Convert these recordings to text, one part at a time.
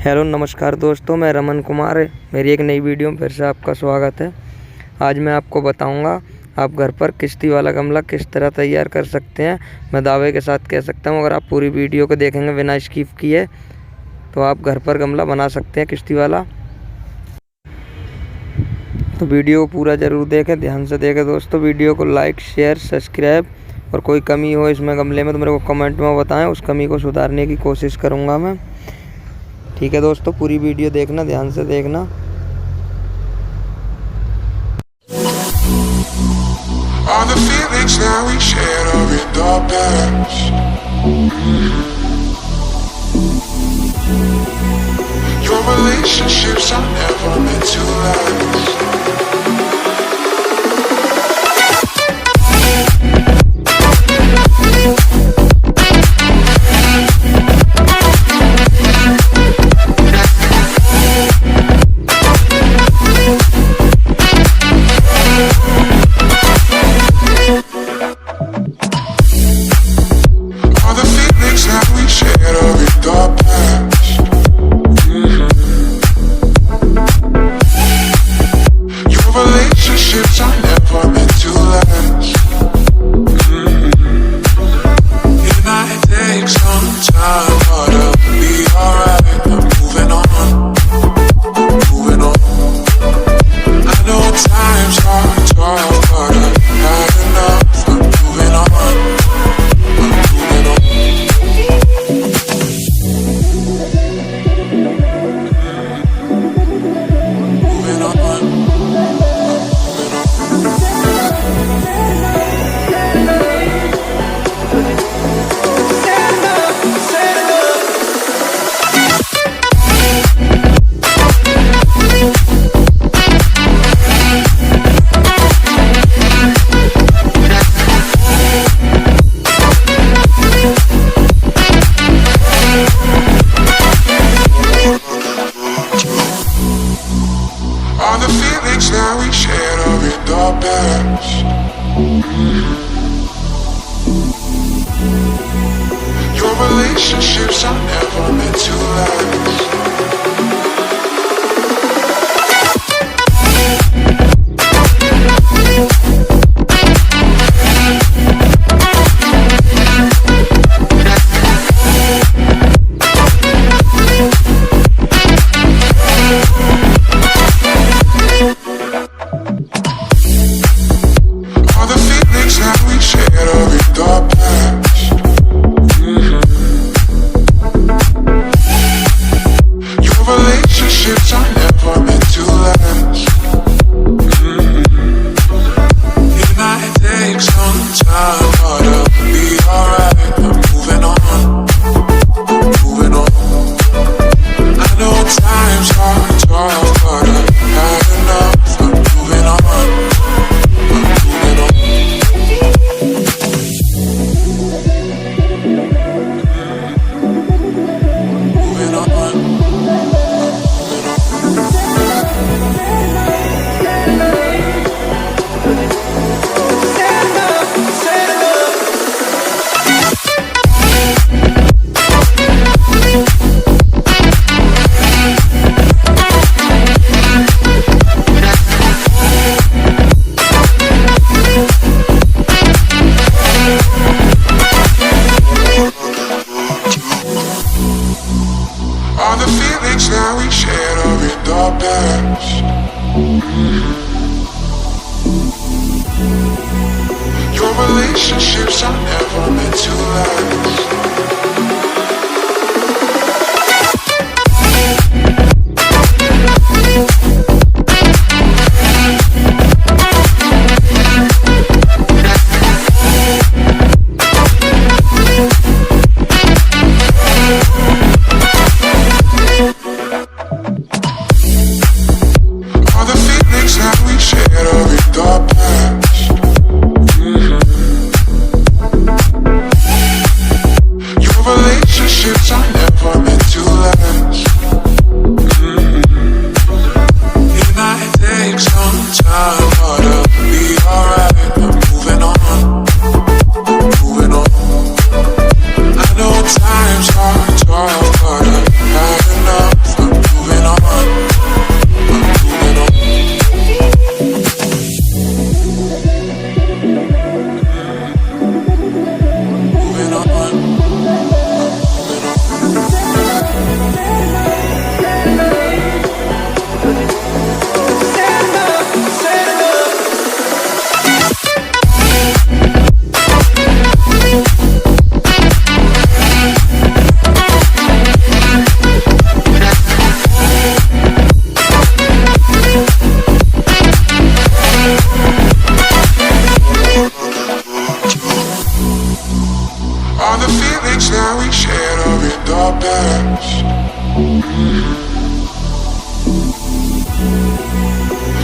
Hello नमस्कार दोस्तों, मैं रमन कुमार है। मेरी एक नई वीडियो में फिर से आपका स्वागत है। आज मैं आपको बताऊंगा आप घर पर किश्ती वाला गमला किस तरह तैयार कर सकते हैं। मैं दावे के साथ कह सकता हूं, अगर आप पूरी वीडियो को देखेंगे बिना स्किप किए तो आप घर पर गमला बना सकते हैं किश्ती वाला। तो वीडियो को पूरा ज़रूर देखें, ध्यान से देखें दोस्तों। वीडियो को लाइक, शेयर, सब्सक्राइब, और कोई कमी हो इसमें गमले में तो मेरे को कमेंट में बताएं, उस कमी को सुधारने की कोशिश करूँगा मैं। ठीक है दोस्तों, पूरी वीडियो देखना, ध्यान से देखना। All the feelings that we shared are in the past. Your relationships are never meant to last. Your relationships are never meant to last. Your relationships are never meant to last. All the feelings that we shared are in the past. Your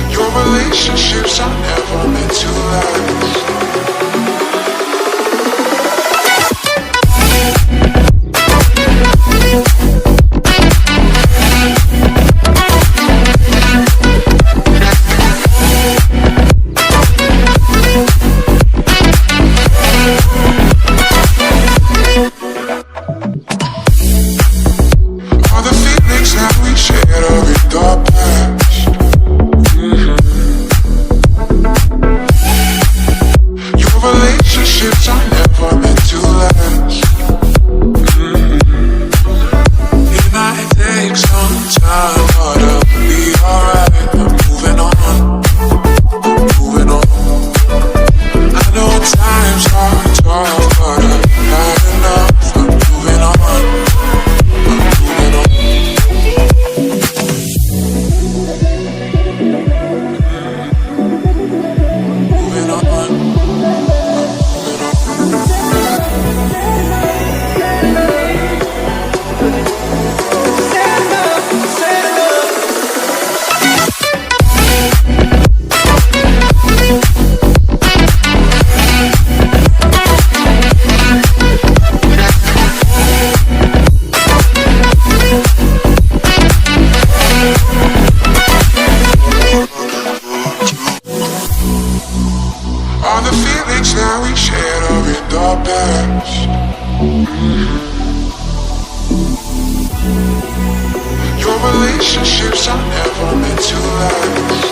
Your relationships are never meant to last. All the feelings that we shared are in the past. Your relationships are never meant to last. It might take some time, but it'll be alright. I'm moving on, moving on. I know times are tough, but I've had enough. I'm moving on, I'm moving on. Moving on, all the feelings that we shared are in the past. Your relationships are never meant to last.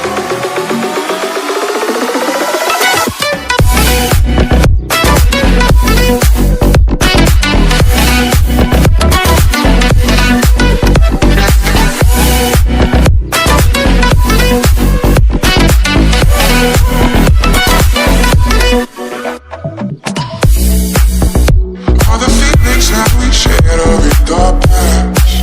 All the feelings that we shared are in the past.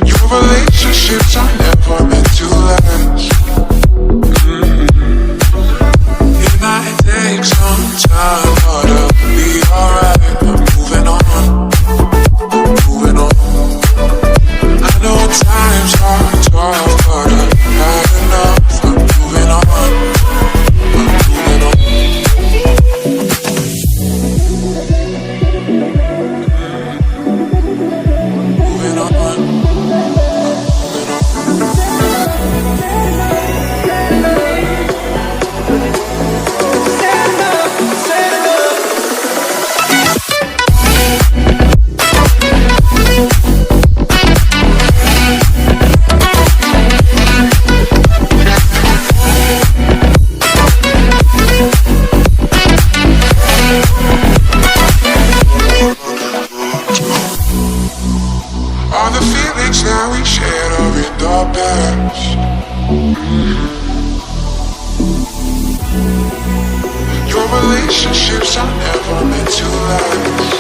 Your relationships are never meant to last. It might take some time, but it'll be alright. I'm moving on, I'm moving on. I know times are tough, but I've had enough. I'm moving on, I'm moving on. Moving on, moving on. All the feelings that we shared are in the past. Your relationships are never meant to last.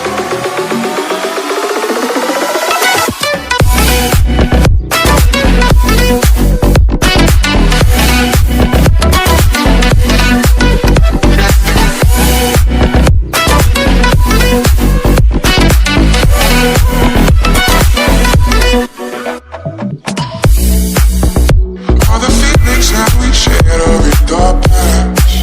All the feelings that we shared are in the past.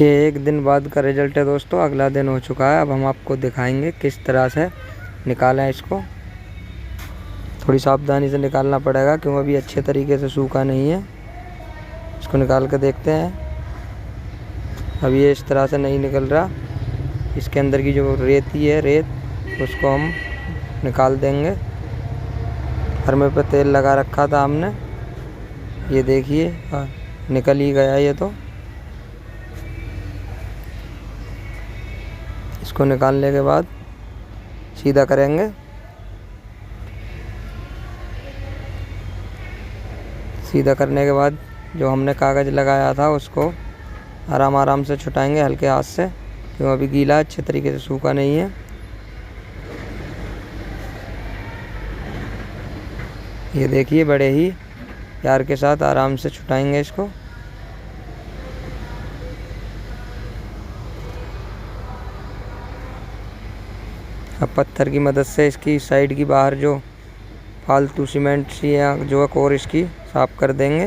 ये एक दिन बाद का result है दोस्तों। अगला दिन हो चुका है। अब हम आपको दिखाएंगे किस तरह से निकालें इसको। थोड़ी सावधानी से निकालना पड़ेगा क्योंकि अभी अच्छे तरीके से सूखा नहीं है। इसको निकाल कर देखते हैं। अब ये इस तरह से नहीं निकल रहा। इसके अंदर की जो रेती है, रेत, उसको हम निकाल देंगे। हरमे पे तेल लगा रखा था हमने, ये देखिए निकल ही गया ये तो। इसको निकालने के बाद सीधा करेंगे। सीधा करने के बाद जो हमने कागज लगाया था उसको आराम से छुटाएंगे हल्के हाथ से, क्यों अभी गीला अच्छे तरीके से सूखा नहीं है। ये देखिए बड़े ही प्यार के साथ आराम से छुटाएंगे इसको। अब पत्थर की मदद से इसकी साइड की बाहर जो फालतू सीमेंट सी या जो है कोर इसकी साफ कर देंगे।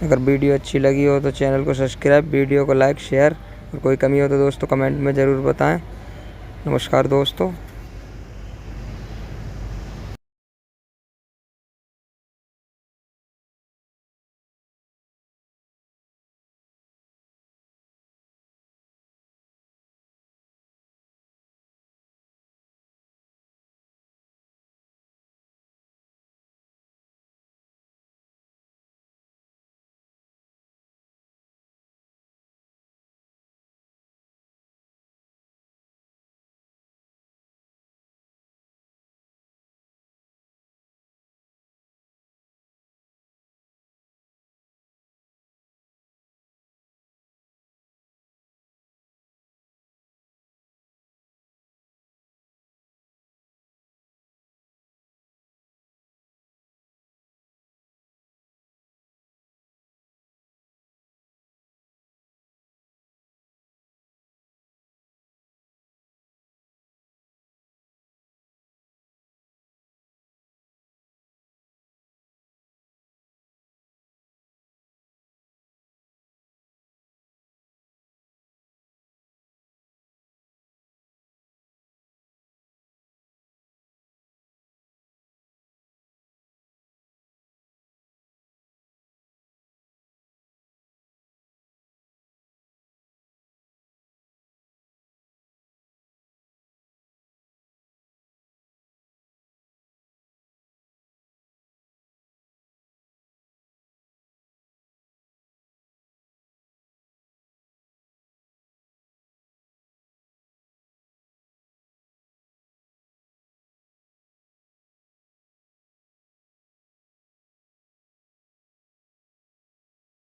अगर वीडियो अच्छी लगी हो तो चैनल को सब्सक्राइब, वीडियो को लाइक, शेयर, और कोई कमी हो तो दोस्तों कमेंट में ज़रूर बताएं। नमस्कार दोस्तों।